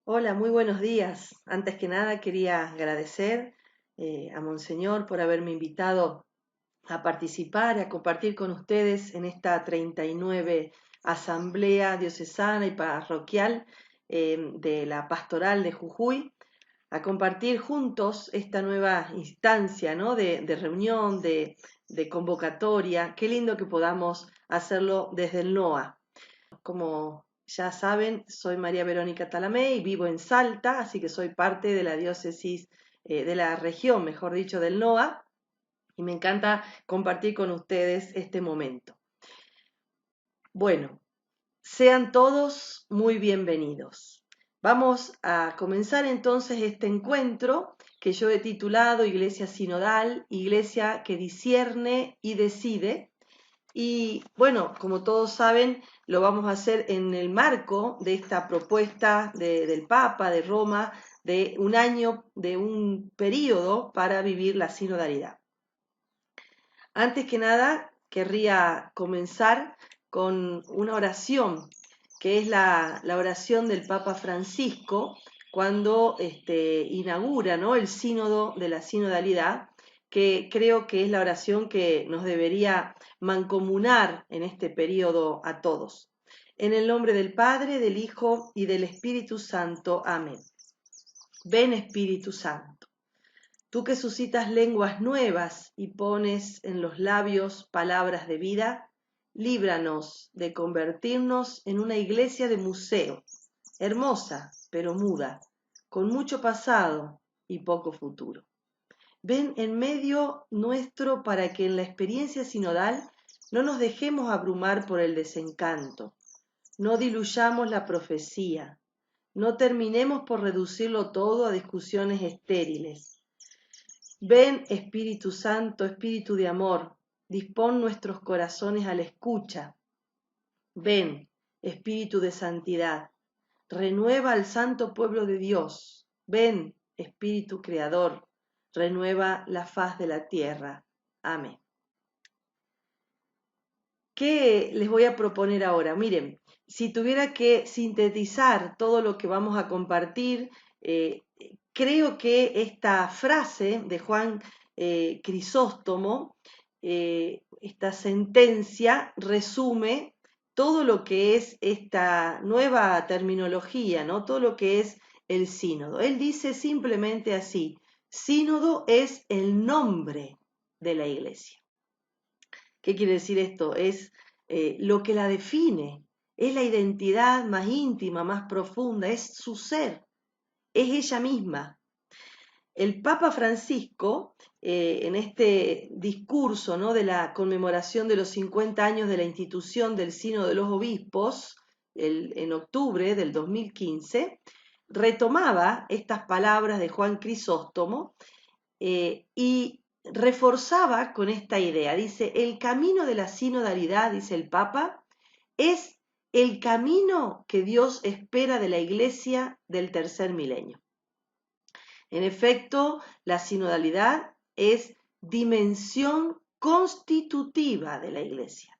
Hola, muy buenos días. Antes que nada quería agradecer a Monseñor por haberme invitado a participar y a compartir con ustedes en esta 39 Asamblea Diocesana y Parroquial de la Pastoral de Jujuy, a compartir juntos esta nueva instancia, ¿no? de reunión, de convocatoria. Qué lindo que podamos hacerlo desde el NOA. Como ya saben, soy María Verónica Talamé y vivo en Salta, así que soy parte de la diócesis, de la región, mejor dicho, del NOA, y me encanta compartir con ustedes este momento. Bueno, sean todos muy bienvenidos. Vamos a comenzar entonces este encuentro que yo he titulado Iglesia Sinodal, Iglesia que discierne y decide. Y bueno, como todos saben, lo vamos a hacer en el marco de esta propuesta del Papa de Roma de un año, de un periodo para vivir la sinodalidad. Antes que nada, querría comenzar con una oración, que es la oración del Papa Francisco cuando inaugura, ¿no?, el sínodo de la sinodalidad, que creo que es la oración que nos debería mancomunar en este periodo a todos. En el nombre del Padre, del Hijo y del Espíritu Santo. Amén. Ven, Espíritu Santo. Tú que suscitas lenguas nuevas y pones en los labios palabras de vida, líbranos de convertirnos en una iglesia de museo, hermosa pero muda, con mucho pasado y poco futuro. Ven en medio nuestro para que en la experiencia sinodal no nos dejemos abrumar por el desencanto, no diluyamos la profecía, no terminemos por reducirlo todo a discusiones estériles. Ven, Espíritu Santo, Espíritu de amor, dispón nuestros corazones a la escucha. Ven, Espíritu de santidad, renueva al santo pueblo de Dios. Ven, Espíritu creador, renueva la faz de la tierra. Amén. ¿Qué les voy a proponer ahora? Miren, si tuviera que sintetizar todo lo que vamos a compartir, creo que esta frase de Juan Crisóstomo, esta sentencia, resume todo lo que es esta nueva terminología, ¿no? Todo lo que es el sínodo. Él dice simplemente así: sínodo es el nombre de la iglesia. ¿Qué quiere decir esto? Es lo que la define, es la identidad más íntima, más profunda, es su ser, es ella misma. El Papa Francisco, en este discurso, ¿no?, de la conmemoración de los 50 años de la institución del Sínodo de los Obispos, en octubre del 2015, retomaba estas palabras de Juan Crisóstomo y reforzaba con esta idea. Dice: el camino de la sinodalidad, dice el Papa, es el camino que Dios espera de la Iglesia del tercer milenio. En efecto, la sinodalidad es dimensión constitutiva de la Iglesia.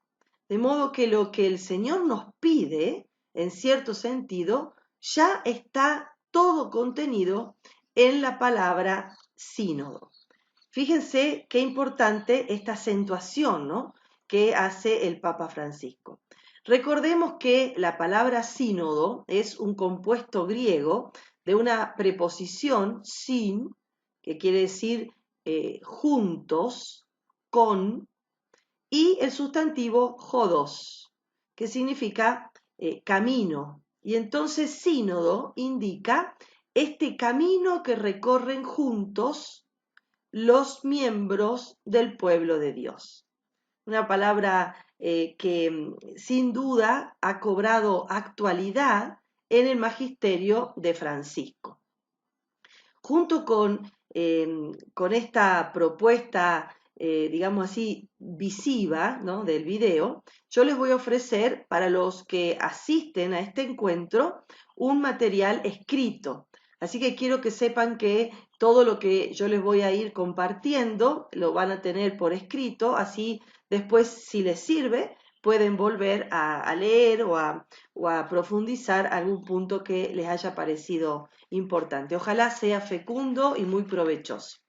De modo que lo que el Señor nos pide, en cierto sentido, ya está todo contenido en la palabra sínodo. Fíjense qué importante esta acentuación, ¿no?, que hace el Papa Francisco. Recordemos que la palabra sínodo es un compuesto griego de una preposición sin, que quiere decir juntos, con, y el sustantivo hodos, que significa camino. Y entonces sínodo indica este camino que recorren juntos los miembros del pueblo de Dios. Una palabra que sin duda ha cobrado actualidad en el magisterio de Francisco. Junto con esta propuesta, digamos así, visiva, ¿no?, del video, yo les voy a ofrecer, para los que asisten a este encuentro, un material escrito. Así que quiero que sepan que todo lo que yo les voy a ir compartiendo lo van a tener por escrito, así después, si les sirve, pueden volver a leer o a profundizar algún punto que les haya parecido importante. Ojalá sea fecundo y muy provechoso.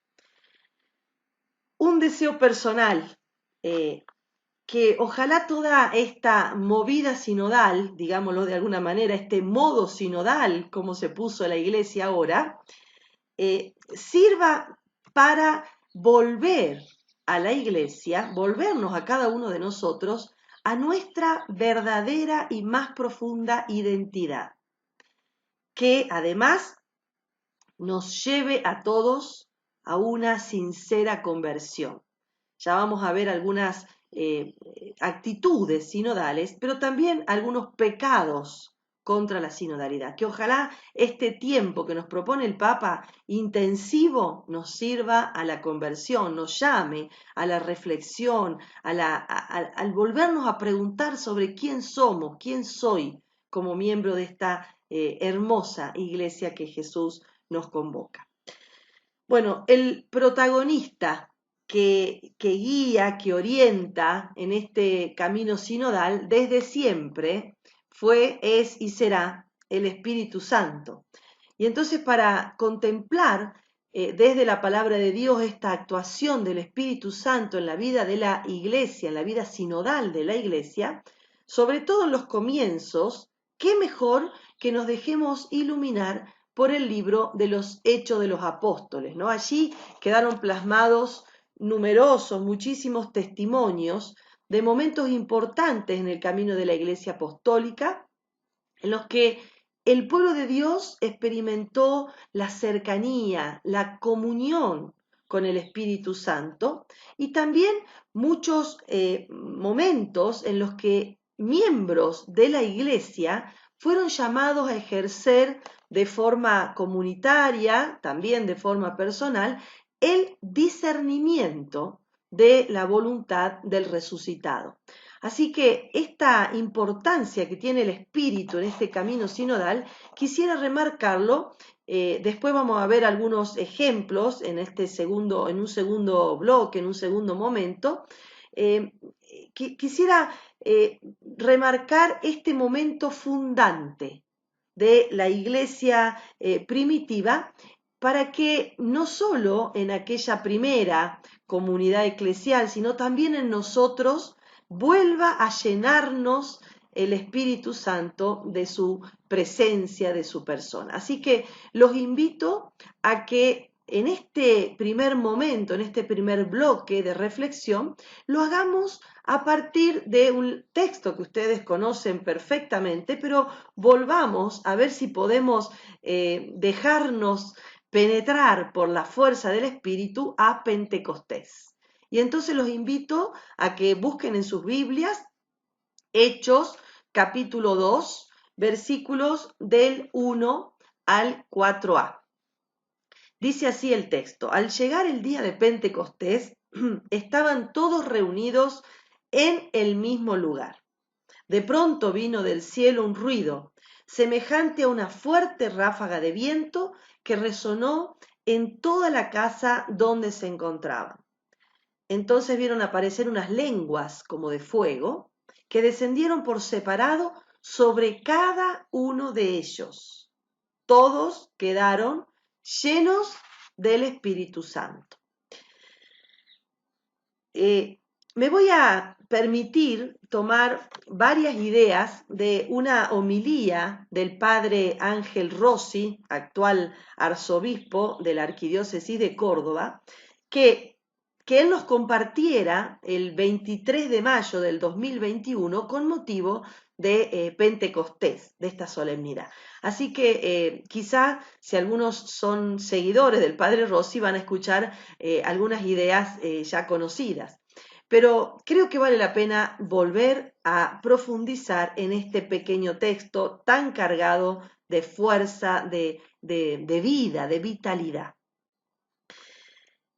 Un deseo personal, que ojalá toda esta movida sinodal, digámoslo de alguna manera, este modo sinodal, como se puso la iglesia ahora, sirva para volver a la iglesia, volvernos a cada uno de nosotros a nuestra verdadera y más profunda identidad, que además nos lleve a todos a una sincera conversión. Ya vamos a ver algunas actitudes sinodales, pero también algunos pecados contra la sinodalidad. Que ojalá este tiempo que nos propone el Papa intensivo nos sirva a la conversión, nos llame a la reflexión, al volvernos a preguntar sobre quién somos, quién soy como miembro de esta hermosa iglesia que Jesús nos convoca. Bueno, el protagonista que guía, que orienta en este camino sinodal desde siempre fue, es y será el Espíritu Santo. Y entonces para contemplar desde la palabra de Dios esta actuación del Espíritu Santo en la vida de la iglesia, en la vida sinodal de la iglesia, sobre todo en los comienzos, qué mejor que nos dejemos iluminar por el libro de los Hechos de los Apóstoles, ¿no? Allí quedaron plasmados numerosos, muchísimos testimonios de momentos importantes en el camino de la Iglesia Apostólica, en los que el pueblo de Dios experimentó la cercanía, la comunión con el Espíritu Santo y también muchos momentos en los que miembros de la Iglesia fueron llamados a ejercer de forma comunitaria, también de forma personal, el discernimiento de la voluntad del resucitado. Así que esta importancia que tiene el espíritu en este camino sinodal, quisiera remarcarlo. Después vamos a ver algunos ejemplos en un segundo bloque, en un segundo momento. Quisiera remarcar este momento fundante de la iglesia primitiva, para que no solo en aquella primera comunidad eclesial, sino también en nosotros vuelva a llenarnos el Espíritu Santo de su presencia, de su persona. Así que los invito a que en este primer momento, en este primer bloque de reflexión, lo hagamos a partir de un texto que ustedes conocen perfectamente, pero volvamos a ver si podemos dejarnos penetrar por la fuerza del Espíritu a Pentecostés. Y entonces los invito a que busquen en sus Biblias Hechos capítulo 2, versículos del 1 al 4a. Dice así el texto: al llegar el día de Pentecostés, estaban todos reunidos en el mismo lugar. De pronto vino del cielo un ruido, semejante a una fuerte ráfaga de viento que resonó en toda la casa donde se encontraban. Entonces vieron aparecer unas lenguas como de fuego que descendieron por separado sobre cada uno de ellos. Todos quedaron llenos del Espíritu Santo. Me voy a permitir tomar varias ideas de una homilía del padre Ángel Rossi, actual arzobispo de la Arquidiócesis de Córdoba, que él nos compartiera el 23 de mayo del 2021 con motivo de Pentecostés, de esta solemnidad. Así que quizá si algunos son seguidores del padre Rossi van a escuchar algunas ideas ya conocidas. Pero creo que vale la pena volver a profundizar en este pequeño texto tan cargado de fuerza, de vida, de vitalidad.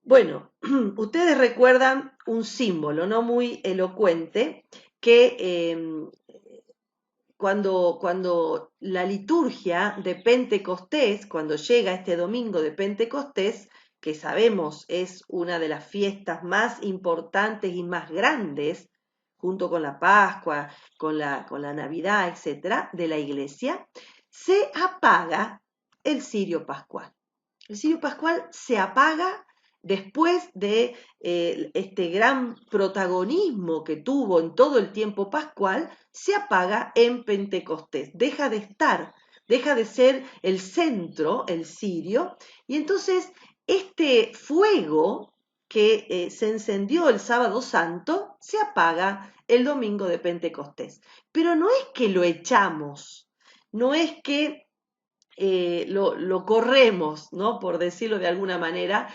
Bueno, ustedes recuerdan un símbolo no muy elocuente que cuando la liturgia de Pentecostés, cuando llega este domingo de Pentecostés, que sabemos es una de las fiestas más importantes y más grandes junto con la Pascua, con la Navidad, etcétera, de la iglesia, se apaga el cirio pascual. El cirio pascual se apaga después de este gran protagonismo que tuvo en todo el tiempo pascual, se apaga en Pentecostés, deja de estar, deja de ser el centro, el cirio, y entonces este fuego que se encendió el sábado santo se apaga el domingo de Pentecostés. Pero no es que lo echamos, no es que lo corremos, ¿no? Por decirlo de alguna manera,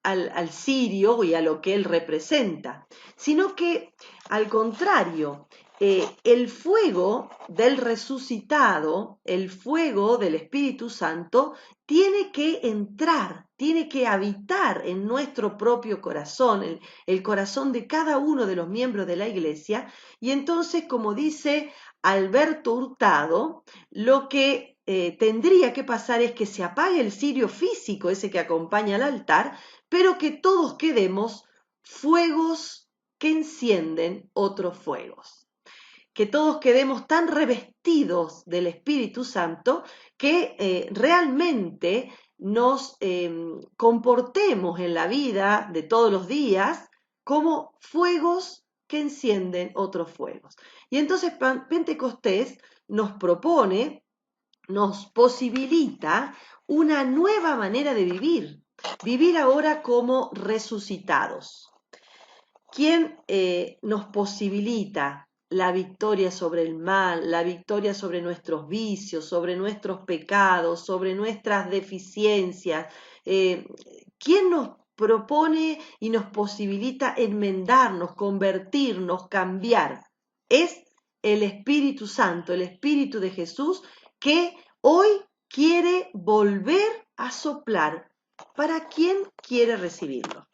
al cirio y a lo que él representa, sino que al contrario, el fuego del resucitado, el fuego del Espíritu Santo, tiene que entrar, tiene que habitar en nuestro propio corazón, el corazón de cada uno de los miembros de la iglesia, y entonces, como dice Alberto Hurtado, lo que tendría que pasar es que se apague el cirio físico, ese que acompaña al altar, pero que todos quedemos fuegos que encienden otros fuegos. Que todos quedemos tan revestidos del Espíritu Santo que realmente nos comportemos en la vida de todos los días como fuegos que encienden otros fuegos. Y entonces Pentecostés nos propone, nos posibilita una nueva manera de vivir ahora como resucitados. ¿Quién nos posibilita la victoria sobre el mal, la victoria sobre nuestros vicios, sobre nuestros pecados, sobre nuestras deficiencias? ¿Quién nos propone y nos posibilita enmendarnos, convertirnos, cambiar? Es el Espíritu Santo, el Espíritu de Jesús, que hoy quiere volver a soplar para quien quiere recibirlo.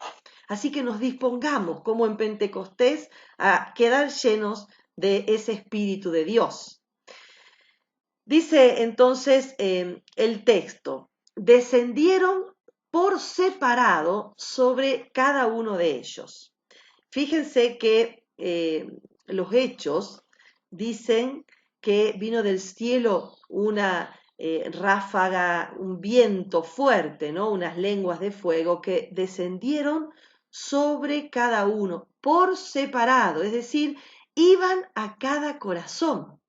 Así que nos dispongamos, como en Pentecostés, a quedar llenos de ese Espíritu de Dios. Dice entonces el texto, descendieron por separado sobre cada uno de ellos. Fíjense que los hechos dicen que vino del cielo una ráfaga, un viento fuerte, ¿no? Unas lenguas de fuego que descendieron sobre cada uno por separado, es decir, iban a cada corazón.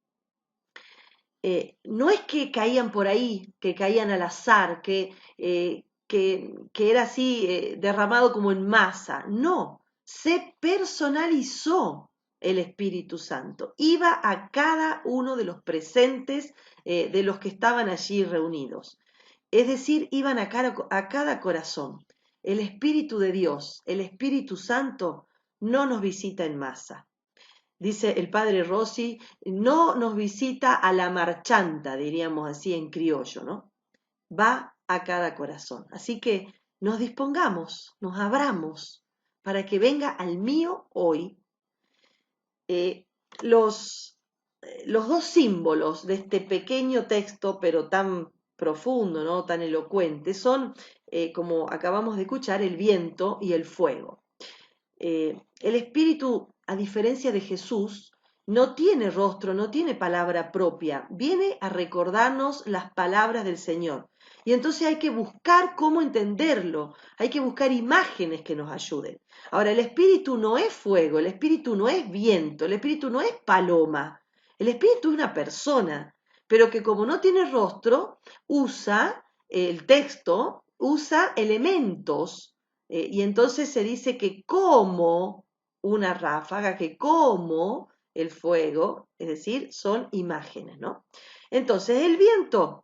No es que caían por ahí, que caían al azar, que era así derramado como en masa, no, se personalizó el Espíritu Santo, iba a cada uno de los presentes, de los que estaban allí reunidos, es decir, iban a cada corazón. El Espíritu de Dios, el Espíritu Santo, no nos visita en masa. Dice el padre Rossi, no nos visita a la marchanta, diríamos así en criollo, ¿no? Va a cada corazón. Así que nos dispongamos, nos abramos para que venga al mío hoy. Eh, los, los dos símbolos de este pequeño texto, pero tan profundo, ¿no? Tan elocuente, son, como acabamos de escuchar, el viento y el fuego. El Espíritu, a diferencia de Jesús, no tiene rostro, no tiene palabra propia, viene a recordarnos las palabras del Señor. Y entonces hay que buscar cómo entenderlo, hay que buscar imágenes que nos ayuden. Ahora, el Espíritu no es fuego, el Espíritu no es viento, el Espíritu no es paloma, el Espíritu es una persona, pero que como no tiene rostro, usa el texto, usa elementos y entonces se dice que como una ráfaga, que como el fuego, es decir, son imágenes, ¿no? Entonces, ¿el viento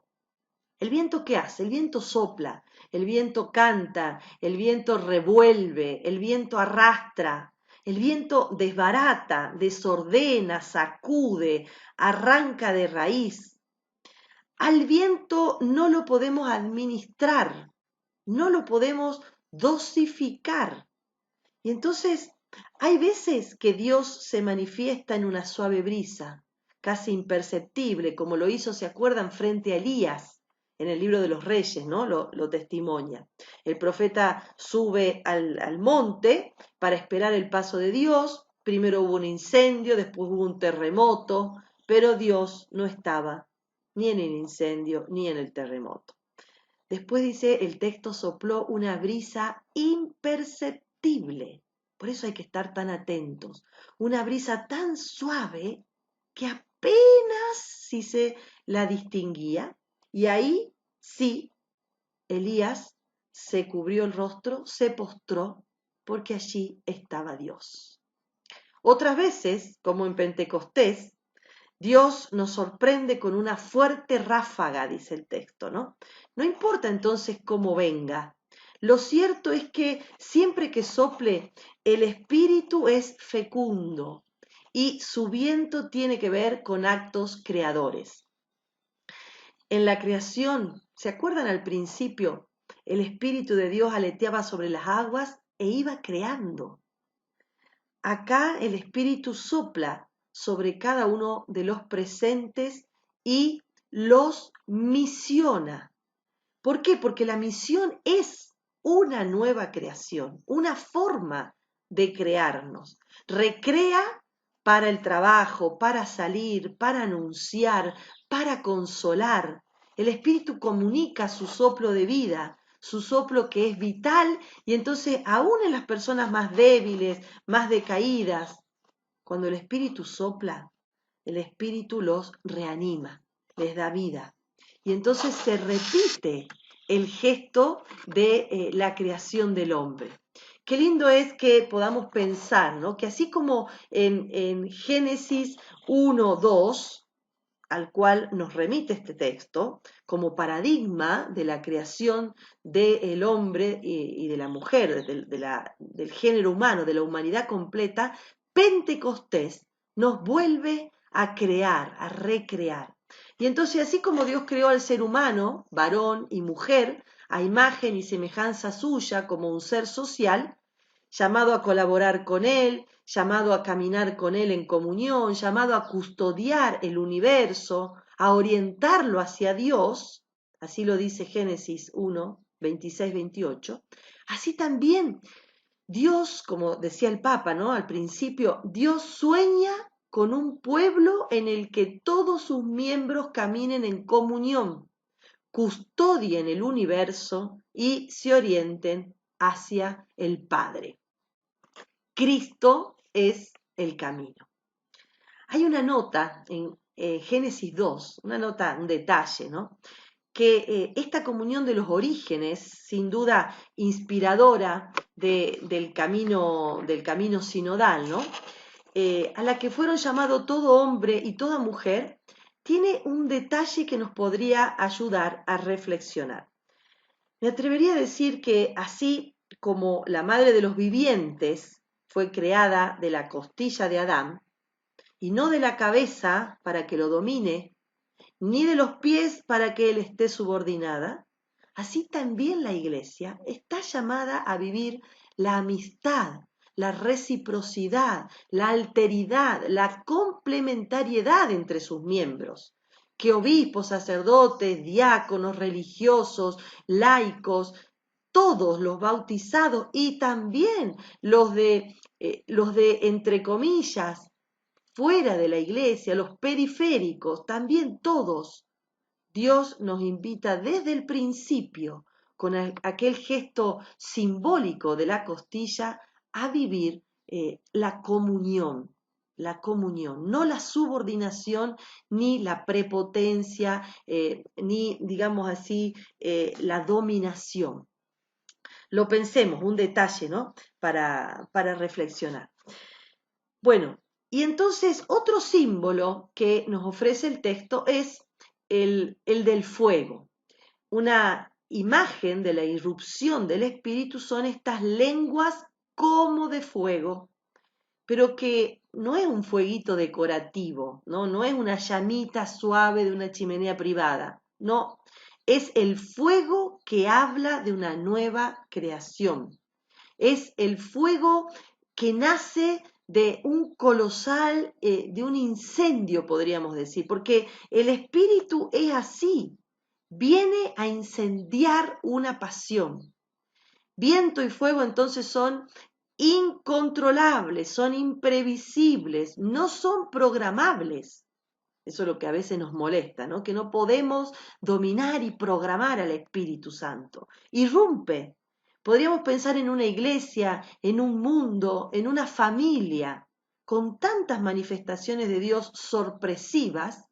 qué hace? El viento sopla, el viento canta, el viento revuelve, el viento arrastra, el viento desbarata, desordena, sacude, arranca de raíz. Al viento no lo podemos administrar, no lo podemos dosificar. Y entonces hay veces que Dios se manifiesta en una suave brisa, casi imperceptible, como lo hizo, ¿se acuerdan?, frente a Elías en el libro de los Reyes, ¿no? Lo testimonia. El profeta sube al monte para esperar el paso de Dios, primero hubo un incendio, después hubo un terremoto, pero Dios no estaba ni en el incendio ni en el terremoto. Después dice, el texto sopló una brisa imperceptible. Por eso hay que estar tan atentos. Una brisa tan suave que apenas si se la distinguía. Y ahí sí, Elías se cubrió el rostro, se postró, porque allí estaba Dios. Otras veces, como en Pentecostés, Dios nos sorprende con una fuerte ráfaga, dice el texto, ¿no? No importa entonces cómo venga. Lo cierto es que siempre que sople, el espíritu es fecundo y su viento tiene que ver con actos creadores. En la creación, ¿se acuerdan al principio? El espíritu de Dios aleteaba sobre las aguas e iba creando. Acá el espíritu sopla sobre cada uno de los presentes y los misiona. ¿Por qué? Porque la misión es una nueva creación, una forma de crearnos. Recrea para el trabajo, para salir, para anunciar, para consolar. El espíritu comunica su soplo de vida, su soplo que es vital, y entonces aún en las personas más débiles, más decaídas, cuando el espíritu sopla, el espíritu los reanima, les da vida. Y entonces se repite el gesto de la creación del hombre. Qué lindo es que podamos pensar, ¿no? Que así como en Génesis 1:2, al cual nos remite este texto, como paradigma de la creación del hombre y de la mujer, del género humano, de la humanidad completa, Pentecostés nos vuelve a crear, a recrear. Y entonces, así como Dios creó al ser humano, varón y mujer, a imagen y semejanza suya como un ser social, llamado a colaborar con Él, llamado a caminar con Él en comunión, llamado a custodiar el universo, a orientarlo hacia Dios, así lo dice Génesis 1, 26, 28, así también Dios, como decía el Papa, ¿no? Al principio, Dios sueña con un pueblo en el que todos sus miembros caminen en comunión, custodien el universo y se orienten hacia el Padre. Cristo es el camino. Hay una nota en Génesis 2, una nota, un detalle, ¿no? Que esta comunión de los orígenes, sin duda inspiradora del camino sinodal, ¿no? A la que fueron llamados todo hombre y toda mujer, tiene un detalle que nos podría ayudar a reflexionar. Me atrevería a decir que así como la madre de los vivientes fue creada de la costilla de Adán, y no de la cabeza para que lo domine, ni de los pies para que él esté subordinada, así también la Iglesia está llamada a vivir la amistad, la reciprocidad, la alteridad, la complementariedad entre sus miembros, que obispos, sacerdotes, diáconos, religiosos, laicos, todos los bautizados y también los de entre comillas, fuera de la iglesia, los periféricos, también todos. Dios nos invita desde el principio, con aquel gesto simbólico de la costilla, a vivir la comunión, no la subordinación ni la prepotencia, ni, digamos así, la dominación. Lo pensemos, un detalle, ¿no? Para reflexionar. Bueno, y entonces otro símbolo que nos ofrece el texto es el del fuego. Una imagen de la irrupción del Espíritu son estas lenguas como de fuego, pero que no es un fueguito decorativo, ¿no? No es una llamita suave de una chimenea privada, no, es el fuego que habla de una nueva creación. Es el fuego que nace de un colosal, de un incendio, podríamos decir, porque el espíritu es así, viene a incendiar una pasión. Viento y fuego entonces son incontrolables, son imprevisibles, no son programables. Eso es lo que a veces nos molesta, ¿no? Que no podemos dominar y programar al Espíritu Santo. Irrumpe. Podríamos pensar en una iglesia, en un mundo, en una familia, con tantas manifestaciones de Dios sorpresivas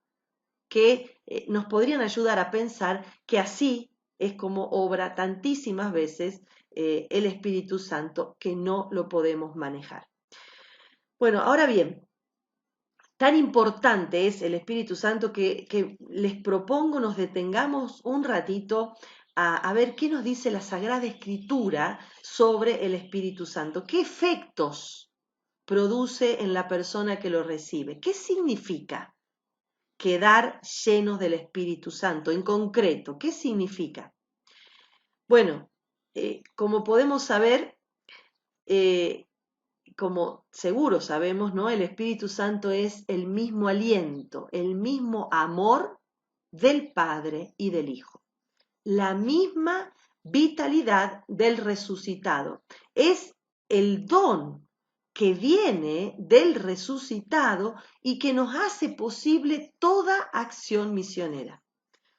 que nos podrían ayudar a pensar que así es como obra tantísimas veces el Espíritu Santo, que no lo podemos manejar. Bueno, ahora bien, tan importante es el Espíritu Santo que les propongo nos detengamos un ratito a ver qué nos dice la Sagrada Escritura sobre el Espíritu Santo. ¿Qué efectos produce en la persona que lo recibe? ¿Qué significa quedar llenos del Espíritu Santo? En concreto, ¿qué significa? Bueno, como podemos saber, eh, como seguro sabemos, ¿no? El Espíritu Santo es el mismo aliento, el mismo amor del Padre y del Hijo, la misma vitalidad del resucitado. Es el don que viene del resucitado y que nos hace posible toda acción misionera.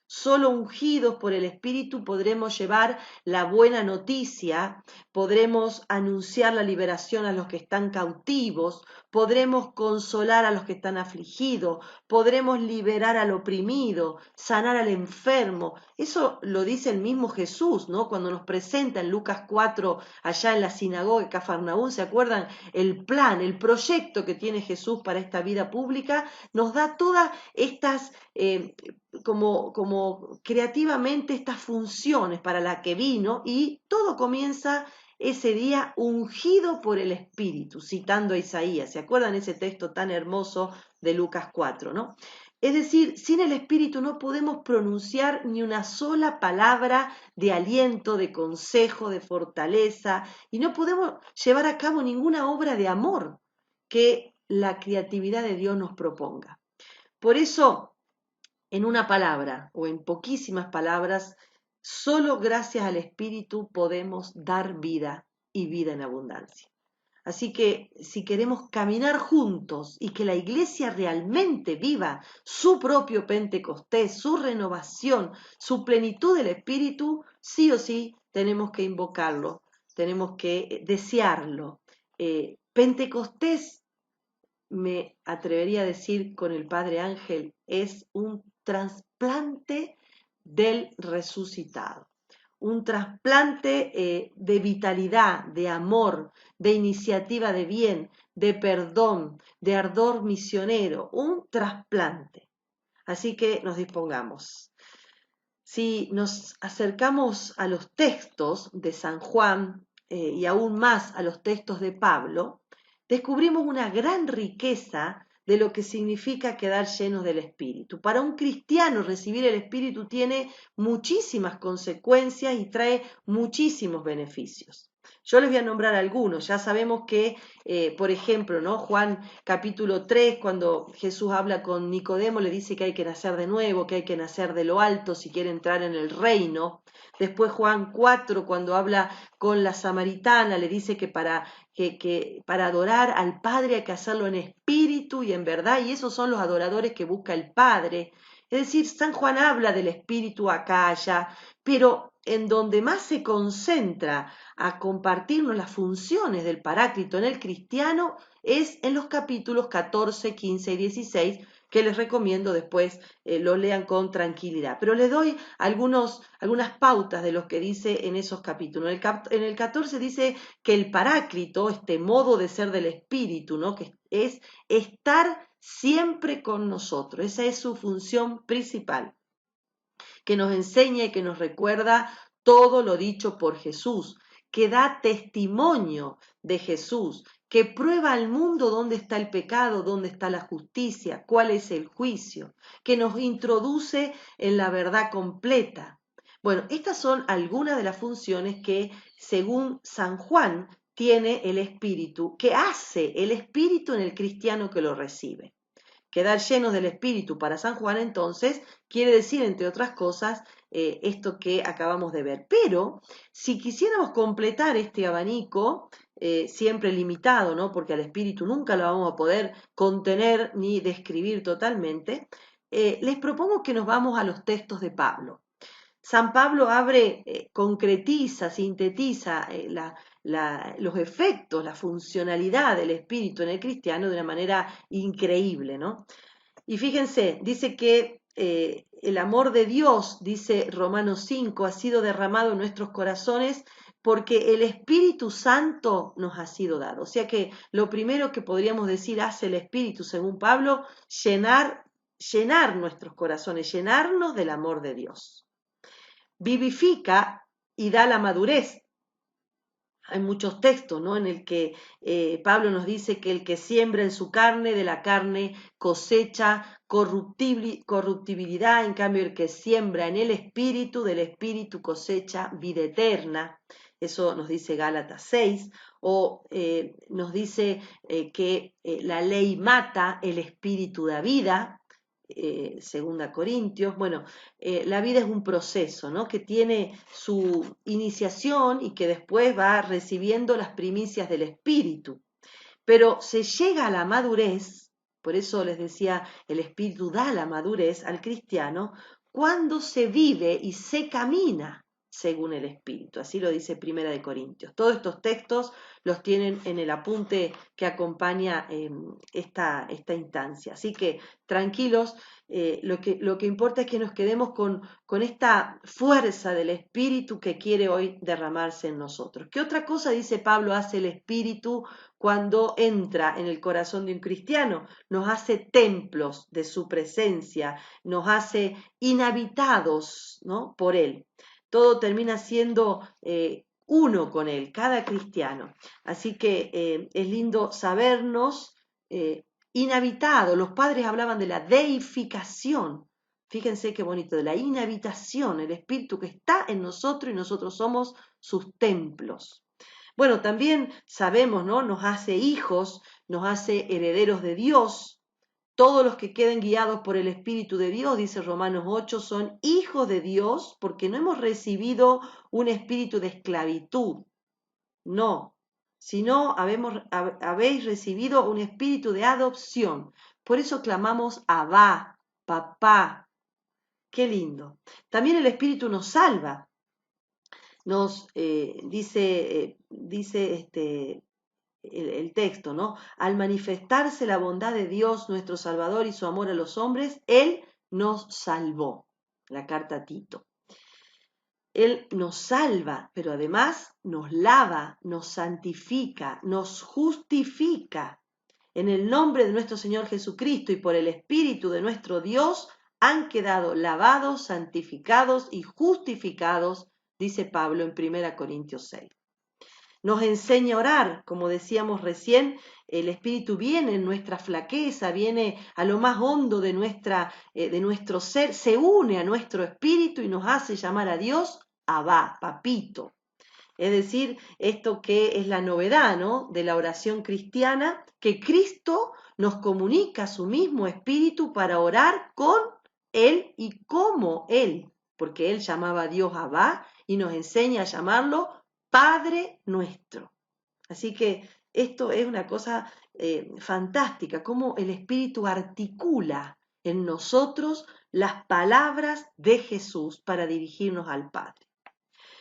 Solo ungidos por el Espíritu podremos llevar la buena noticia, podremos anunciar la liberación a los que están cautivos, podremos consolar a los que están afligidos, podremos liberar al oprimido, sanar al enfermo. Eso lo dice el mismo Jesús, ¿no? Cuando nos presenta en Lucas 4, allá en la sinagoga de Cafarnaúm, ¿se acuerdan? El plan, el proyecto que tiene Jesús para esta vida pública, nos da todas estas como creativamente estas funciones para las que vino, y todo comienza ese día ungido por el Espíritu, citando a Isaías. ¿Se acuerdan ese texto tan hermoso de Lucas 4, ¿no? Es decir, sin el Espíritu no podemos pronunciar ni una sola palabra de aliento, de consejo, de fortaleza, y no podemos llevar a cabo ninguna obra de amor que la creatividad de Dios nos proponga. Por eso, en una palabra o en poquísimas palabras, solo gracias al Espíritu podemos dar vida y vida en abundancia. Así que si queremos caminar juntos y que la iglesia realmente viva su propio Pentecostés, su renovación, su plenitud del Espíritu, sí o sí tenemos que invocarlo, tenemos que desearlo. Pentecostés, me atrevería a decir con el Padre Ángel, es un trasplante del resucitado, un trasplante de vitalidad, de amor, de iniciativa de bien, de perdón, de ardor misionero, un trasplante. Así que nos dispongamos. Si nos acercamos a los textos de San Juan y aún más a los textos de Pablo, descubrimos una gran riqueza de lo que significa quedar llenos del Espíritu. Para un cristiano recibir el Espíritu tiene muchísimas consecuencias y trae muchísimos beneficios. Yo les voy a nombrar algunos. Ya sabemos que, por ejemplo, ¿no? Juan capítulo 3, cuando Jesús habla con Nicodemo, le dice que hay que nacer de nuevo, que hay que nacer de lo alto si quiere entrar en el reino. Después Juan 4, cuando habla con la samaritana, le dice que para adorar al Padre hay que hacerlo en espíritu y en verdad, y esos son los adoradores que busca el Padre. Es decir, San Juan habla del espíritu acá, allá, pero en donde más se concentra a compartirnos las funciones del Paráclito en el cristiano es en los capítulos 14, 15 y 16, que les recomiendo después lo lean con tranquilidad. Pero les doy algunas pautas de lo que dice en esos capítulos. En el 14 dice que el Paráclito, este modo de ser del Espíritu, ¿no? Que es estar siempre con nosotros. Esa es su función principal, que nos enseña y que nos recuerda todo lo dicho por Jesús, que da testimonio de Jesús, que prueba al mundo dónde está el pecado, dónde está la justicia, cuál es el juicio, que nos introduce en la verdad completa. Bueno, estas son algunas de las funciones que, según San Juan, tiene el Espíritu, que hace el Espíritu en el cristiano que lo recibe. quedar llenos del Espíritu para San Juan, entonces, quiere decir, entre otras cosas, esto que acabamos de ver. Pero, si quisiéramos completar este abanico, siempre limitado, ¿no? Porque al Espíritu nunca lo vamos a poder contener ni describir totalmente, les propongo que nos vamos a los textos de Pablo. San Pablo abre, concretiza, sintetiza los efectos, la funcionalidad del espíritu en el cristiano de una manera increíble, ¿no? Y fíjense, dice que el amor de Dios, dice Romanos 5, ha sido derramado en nuestros corazones porque el Espíritu Santo nos ha sido dado. O sea que lo primero que podríamos decir hace el Espíritu, según Pablo, llenar nuestros corazones, llenarnos del amor de Dios. Vivifica y da la madurez. Hay muchos textos, ¿no? En el que Pablo nos dice que el que siembra en su carne, de la carne cosecha corruptibilidad, en cambio el que siembra en el espíritu, del espíritu cosecha vida eterna. Eso nos dice Gálatas 6, o nos dice que la ley mata, el espíritu da vida. Segunda Corintios. Bueno, la vida es un proceso, ¿no? Que tiene su iniciación y que después va recibiendo las primicias del espíritu. Pero se llega a la madurez, por eso les decía, el espíritu da la madurez al cristiano, cuando se vive y se camina según el espíritu. Así lo dice Primera de Corintios. Todos estos textos los tienen en el apunte que acompaña esta instancia. Así que tranquilos, lo que importa es que nos quedemos con esta fuerza del espíritu que quiere hoy derramarse en nosotros. ¿Qué otra cosa, dice Pablo, hace el espíritu cuando entra en el corazón de un cristiano? Nos hace templos de su presencia, nos hace inhabitados, ¿no? Por él. Todo termina siendo uno con él, cada cristiano. Así que es lindo sabernos inhabitados. Los padres hablaban de la deificación. Fíjense qué bonito, de la inhabitación, el espíritu que está en nosotros y nosotros somos sus templos. Bueno, también sabemos, ¿no? Nos hace hijos, nos hace herederos de Dios. Todos los que queden guiados por el Espíritu de Dios, dice Romanos 8, son hijos de Dios porque no hemos recibido un espíritu de esclavitud, no, sino habéis recibido un espíritu de adopción. Por eso clamamos Abba, papá. Qué lindo. También el Espíritu nos salva. Nos dice el texto, ¿no? Al manifestarse la bondad de Dios, nuestro Salvador, y su amor a los hombres, Él nos salvó. La carta a Tito. Él nos salva, pero además nos lava, nos santifica, nos justifica. En el nombre de nuestro Señor Jesucristo y por el Espíritu de nuestro Dios, han quedado lavados, santificados y justificados, dice Pablo en 1 Corintios 6. Nos enseña a orar, como decíamos recién, el Espíritu viene en nuestra flaqueza, viene a lo más hondo de nuestro ser, se une a nuestro espíritu y nos hace llamar a Dios Abba, papito. Es decir, esto que es la novedad, ¿no?, de la oración cristiana, que Cristo nos comunica su mismo espíritu para orar con Él y como Él, porque Él llamaba a Dios Abba y nos enseña a llamarlo Padre nuestro. Así que esto es una cosa fantástica, cómo el Espíritu articula en nosotros las palabras de Jesús para dirigirnos al Padre.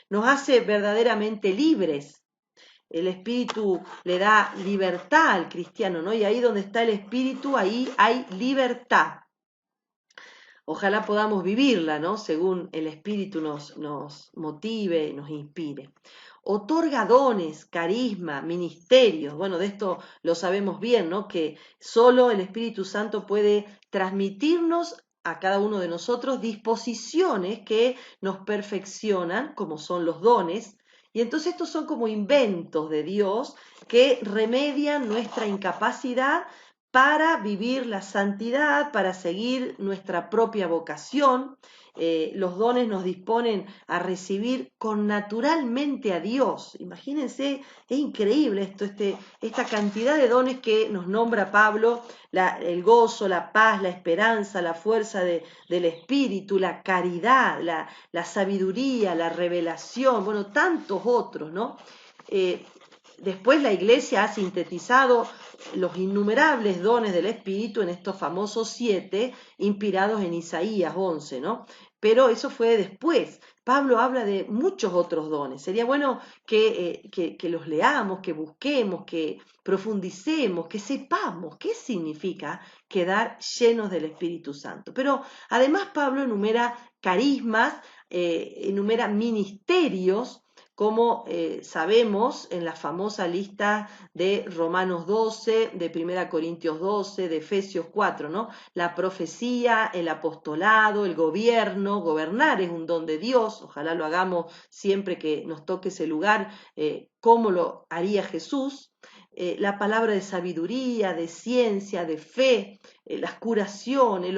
Nos hace verdaderamente libres. El Espíritu le da libertad al cristiano, ¿no? Y ahí donde está el Espíritu, ahí hay libertad. Ojalá podamos vivirla, ¿no? Según el Espíritu nos motive, nos inspire. Otorga dones, carisma, ministerios. Bueno, de esto lo sabemos bien, ¿no? Que solo el Espíritu Santo puede transmitirnos a cada uno de nosotros disposiciones que nos perfeccionan, como son los dones. Y entonces estos son como inventos de Dios que remedian nuestra incapacidad para vivir la santidad, para seguir nuestra propia vocación. Los dones nos disponen a recibir connaturalmente a Dios. Imagínense, es increíble esta cantidad de dones que nos nombra Pablo, el gozo, la paz, la esperanza, la fuerza del Espíritu, la caridad, la sabiduría, la revelación, bueno, tantos otros, ¿no? Después la Iglesia ha sintetizado los innumerables dones del Espíritu en estos famosos 7 inspirados en Isaías 11, ¿no? Pero eso fue después. Pablo habla de muchos otros dones. Sería bueno que los leamos, que busquemos, que profundicemos, que sepamos qué significa quedar llenos del Espíritu Santo. Pero además Pablo enumera carismas, enumera ministerios, como sabemos en la famosa lista de Romanos 12, de 1 Corintios 12, de Efesios 4, ¿no? La profecía, el apostolado, el gobierno, gobernar es un don de Dios, ojalá lo hagamos siempre que nos toque ese lugar, como lo haría Jesús. La palabra de sabiduría, de ciencia, de fe, las curaciones,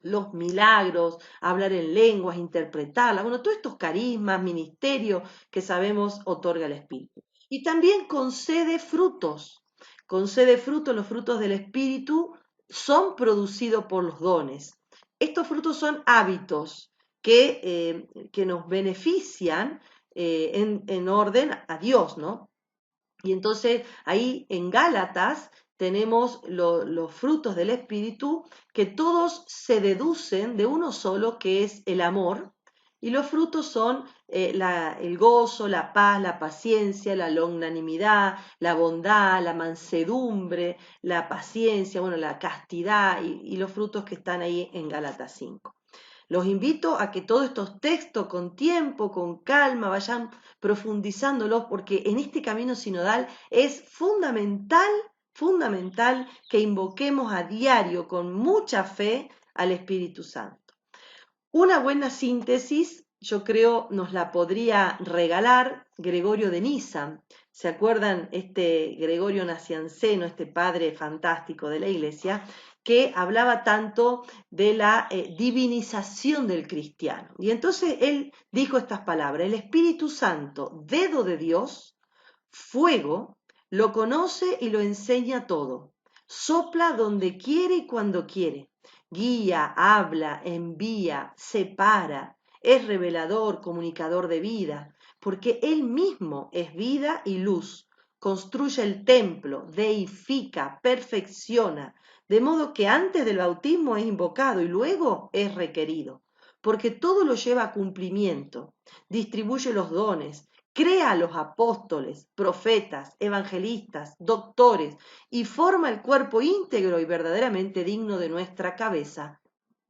los milagros, hablar en lenguas, interpretarlas, bueno, todos estos carismas, ministerios que sabemos otorga el Espíritu. Y también concede frutos, los frutos del Espíritu son producidos por los dones. Estos frutos son hábitos que nos benefician en orden a Dios, ¿no? Y entonces ahí en Gálatas tenemos los frutos del Espíritu que todos se deducen de uno solo, que es el amor, y los frutos son el gozo, la paz, la paciencia, la longanimidad, la bondad, la mansedumbre, la paciencia, bueno, la castidad y los frutos que están ahí en Gálatas 5. Los invito a que todos estos textos con tiempo, con calma, vayan profundizándolos porque en este camino sinodal es fundamental que invoquemos a diario con mucha fe al Espíritu Santo. Una buena síntesis, yo creo, nos la podría regalar Gregorio de Niza. ¿Se acuerdan este Gregorio Nacianceno, este padre fantástico de la Iglesia, que hablaba tanto de la divinización del cristiano? Y entonces él dijo estas palabras: el Espíritu Santo, dedo de Dios, fuego, lo conoce y lo enseña todo. Sopla donde quiere y cuando quiere. Guía, habla, envía, separa, es revelador, comunicador de vida, porque Él mismo es vida y luz. Construye el templo, deifica, perfecciona, de modo que antes del bautismo es invocado y luego es requerido, porque todo lo lleva a cumplimiento. Distribuye los dones, crea a los apóstoles, profetas, evangelistas, doctores y forma el cuerpo íntegro y verdaderamente digno de nuestra cabeza,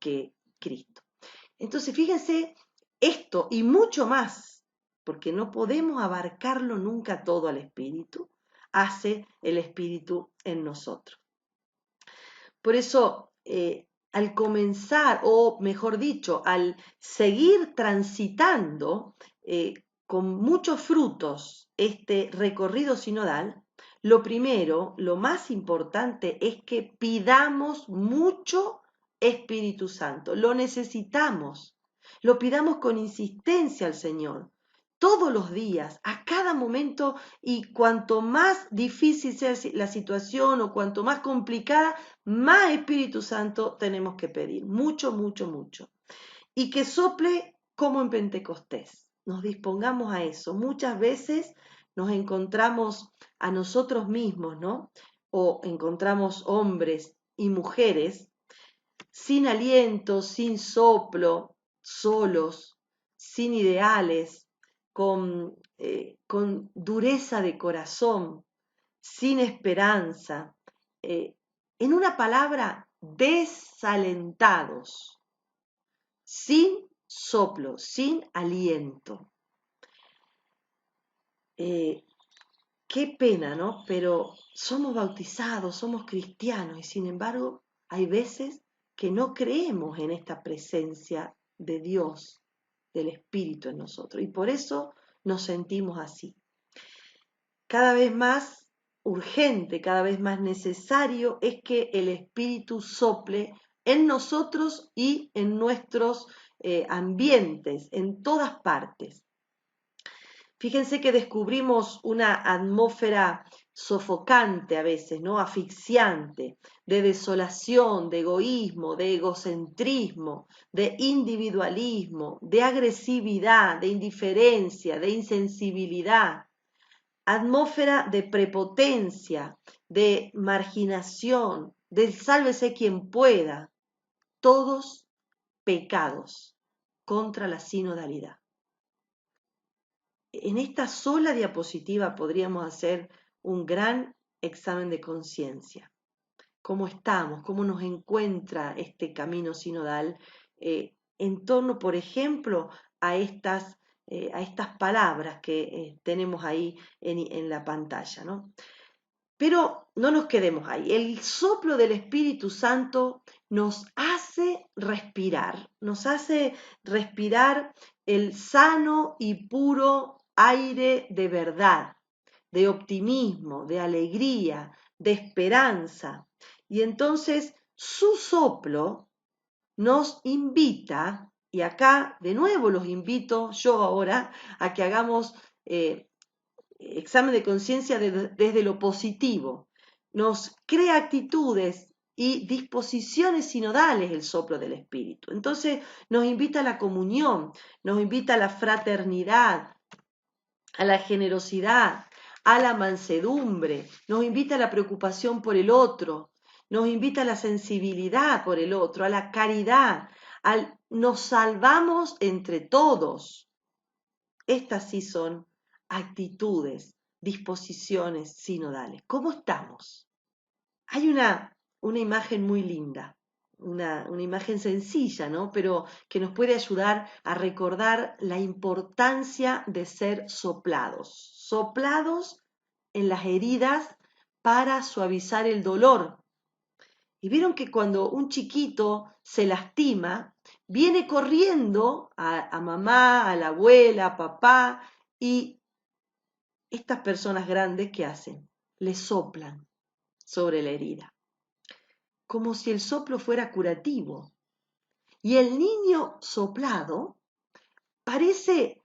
que Cristo. Entonces, fíjense esto y mucho más, porque no podemos abarcarlo nunca todo al Espíritu, hace el Espíritu en nosotros. Por eso, al comenzar, o mejor dicho, al seguir transitando con muchos frutos este recorrido sinodal, lo primero, lo más importante es que pidamos mucho Espíritu Santo. Lo necesitamos. Lo pidamos con insistencia al Señor. Todos los días, a cada momento, y cuanto más difícil sea la situación o cuanto más complicada, más Espíritu Santo tenemos que pedir. Mucho, mucho, mucho. Y que sople como en Pentecostés. Nos dispongamos a eso. Muchas veces nos encontramos a nosotros mismos, ¿no? O encontramos hombres y mujeres sin aliento, sin soplo, solos, sin ideales, con dureza de corazón, sin esperanza, en una palabra, desalentados, sin soplo, sin aliento. Qué pena, ¿no? Pero somos bautizados, somos cristianos y sin embargo hay veces que no creemos en esta presencia de Dios, del Espíritu en nosotros y por eso nos sentimos así. Cada vez más urgente, cada vez más necesario es que el Espíritu sople en nosotros y en nuestros ambientes, en todas partes. Fíjense que descubrimos una atmósfera sofocante a veces, ¿no? Asfixiante, de desolación, de egoísmo, de egocentrismo, de individualismo, de agresividad, de indiferencia, de insensibilidad, atmósfera de prepotencia, de marginación, de sálvese quien pueda, todos pecados contra la sinodalidad. En esta sola diapositiva podríamos hacer un gran examen de conciencia. ¿Cómo estamos? ¿Cómo nos encuentra este camino sinodal en torno, por ejemplo, a estas palabras que tenemos ahí en la pantalla, ¿no? Pero no nos quedemos ahí. El soplo del Espíritu Santo nos hace respirar el sano y puro aire de verdad, de optimismo, de alegría, de esperanza. Y entonces su soplo nos invita, y acá de nuevo los invito yo ahora a que hagamos examen de conciencia desde lo positivo. Nos crea actitudes y disposiciones sinodales el soplo del Espíritu. Entonces nos invita a la comunión, nos invita a la fraternidad, a la generosidad, a la mansedumbre, nos invita a la preocupación por el otro, nos invita a la sensibilidad por el otro, a la caridad, nos salvamos entre todos. Estas sí son actitudes, disposiciones sinodales. ¿Cómo estamos? Hay una imagen muy linda, una imagen sencilla, ¿no? Pero que nos puede ayudar a recordar la importancia de ser soplados en las heridas para suavizar el dolor. Y vieron que cuando un chiquito se lastima, viene corriendo a mamá, a la abuela, a papá, y estas personas grandes, ¿qué hacen? Le soplan sobre la herida, como si el soplo fuera curativo. Y el niño soplado parece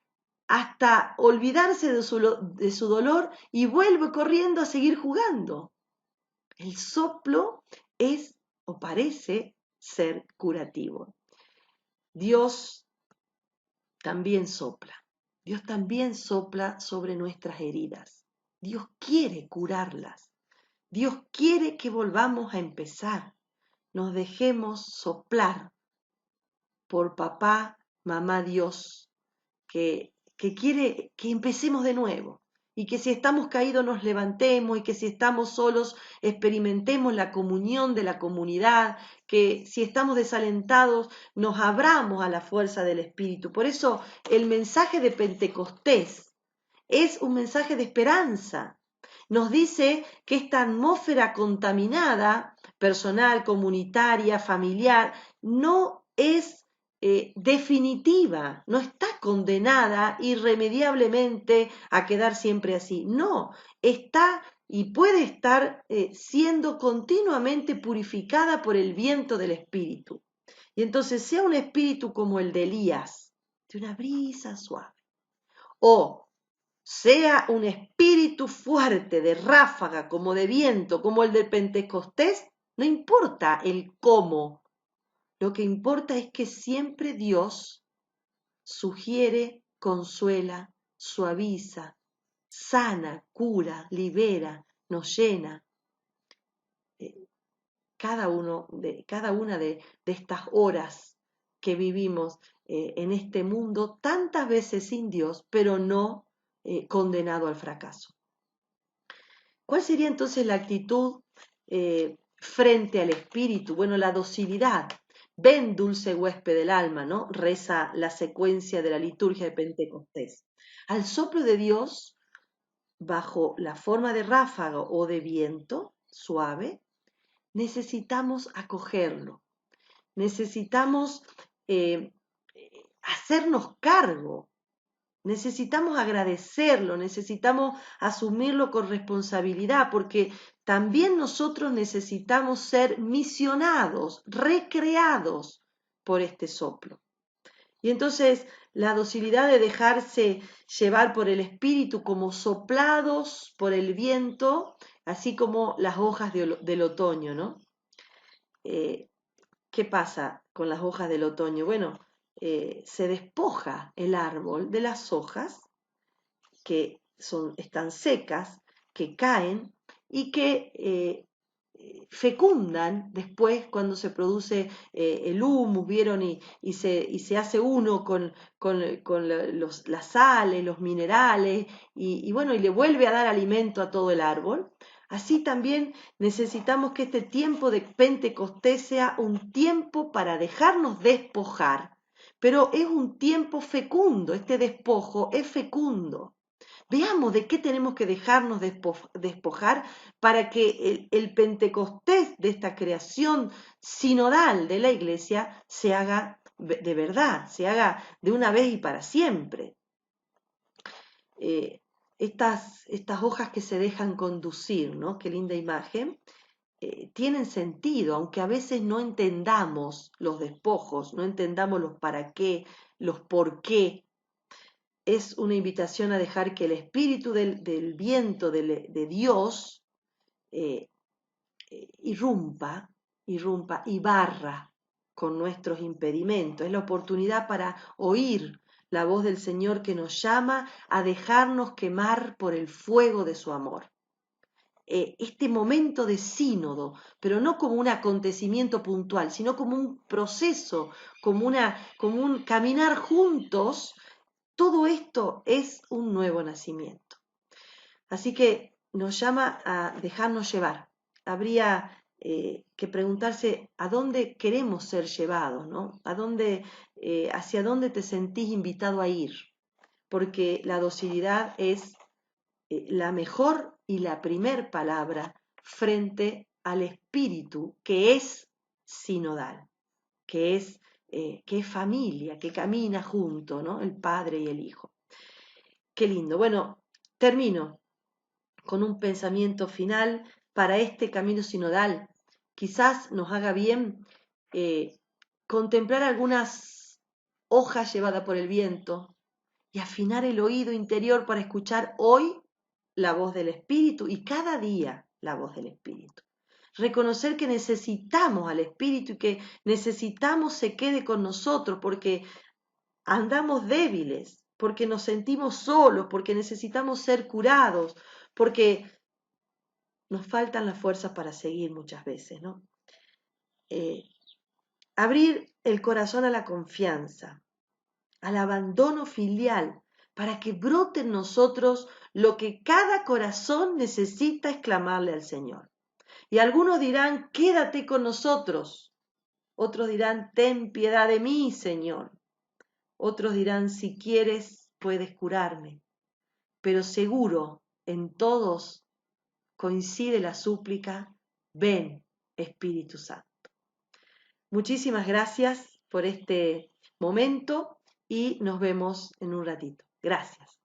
hasta olvidarse de su dolor y vuelve corriendo a seguir jugando. El soplo es o parece ser curativo. Dios también sopla. Dios también sopla sobre nuestras heridas. Dios quiere curarlas. Dios quiere que volvamos a empezar. Nos dejemos soplar por papá, mamá Dios, que quiere que empecemos de nuevo. Y que si estamos caídos nos levantemos y que si estamos solos experimentemos la comunión de la comunidad, que si estamos desalentados nos abramos a la fuerza del Espíritu. Por eso el mensaje de Pentecostés es un mensaje de esperanza. Nos dice que esta atmósfera contaminada, personal, comunitaria, familiar, no es definitiva, no está condenada irremediablemente a quedar siempre así. No, está y puede estar siendo continuamente purificada por el viento del Espíritu. Y entonces sea un espíritu como el de Elías, de una brisa suave, o sea un espíritu fuerte de ráfaga, como de viento, como el del Pentecostés, no importa el cómo, lo que importa es que siempre Dios sugiere, consuela, suaviza, sana, cura, libera, nos llena. Cada una de estas horas que vivimos en este mundo, tantas veces sin Dios, pero no condenado al fracaso. ¿Cuál sería entonces la actitud frente al espíritu? Bueno, la docilidad. Ven, dulce huésped del alma, ¿no? Reza la secuencia de la liturgia de Pentecostés. Al soplo de Dios, bajo la forma de ráfaga o de viento suave, necesitamos acogerlo. Necesitamos hacernos cargo necesitamos agradecerlo, necesitamos asumirlo con responsabilidad, porque también nosotros necesitamos ser misionados, recreados por este soplo. Y entonces la docilidad de dejarse llevar por el espíritu como soplados por el viento, así como las hojas del otoño, ¿no? Eh, ¿Qué pasa con las hojas del otoño? Bueno, se despoja el árbol de las hojas que están secas, que caen y que fecundan después cuando se produce el humus, ¿vieron? Y se hace uno con las sales, los minerales, y bueno, y le vuelve a dar alimento a todo el árbol. Así también necesitamos que este tiempo de Pentecostés sea un tiempo para dejarnos despojar, pero es un tiempo fecundo, este despojo es fecundo. Veamos de qué tenemos que dejarnos despojar para que el Pentecostés de esta creación sinodal de la iglesia se haga de verdad, se haga de una vez y para siempre. Eh, estas hojas que se dejan conducir, ¿no? Qué linda imagen. Tienen sentido, aunque a veces no entendamos los despojos, no entendamos los para qué, los por qué. Es una invitación a dejar que el espíritu del viento de Dios eh, irrumpa y barra con nuestros impedimentos. Es la oportunidad para oír la voz del Señor que nos llama a dejarnos quemar por el fuego de su amor. Este momento de sínodo, pero no como un acontecimiento puntual, sino como un proceso, como un caminar juntos. Todo esto es un nuevo nacimiento. Así que nos llama a dejarnos llevar. Habría que preguntarse a dónde queremos ser llevados, ¿no? Hacia dónde te sentís invitado a ir, porque la docilidad es la mejor y la primer palabra frente al espíritu que es sinodal, que es familia, que camina junto, ¿no? El Padre y el Hijo. Qué lindo. Bueno, termino con un pensamiento final para este camino sinodal. Quizás nos haga bien eh, contemplar algunas hojas llevadas por el viento y afinar el oído interior para escuchar hoy la voz del Espíritu y cada día la voz del Espíritu. Reconocer que necesitamos al Espíritu y que necesitamos se quede con nosotros porque andamos débiles, porque nos sentimos solos, porque necesitamos ser curados, porque nos faltan las fuerzas para seguir muchas veces, ¿no? Eh, Abrir el corazón a la confianza, al abandono filial, para que brote en nosotros lo que cada corazón necesita exclamarle al Señor. Y algunos dirán, quédate con nosotros. Otros dirán, ten piedad de mí, Señor. Otros dirán, si quieres, puedes curarme. Pero seguro, en todos coincide la súplica, ven, Espíritu Santo. Muchísimas gracias por este momento y nos vemos en un ratito. Gracias.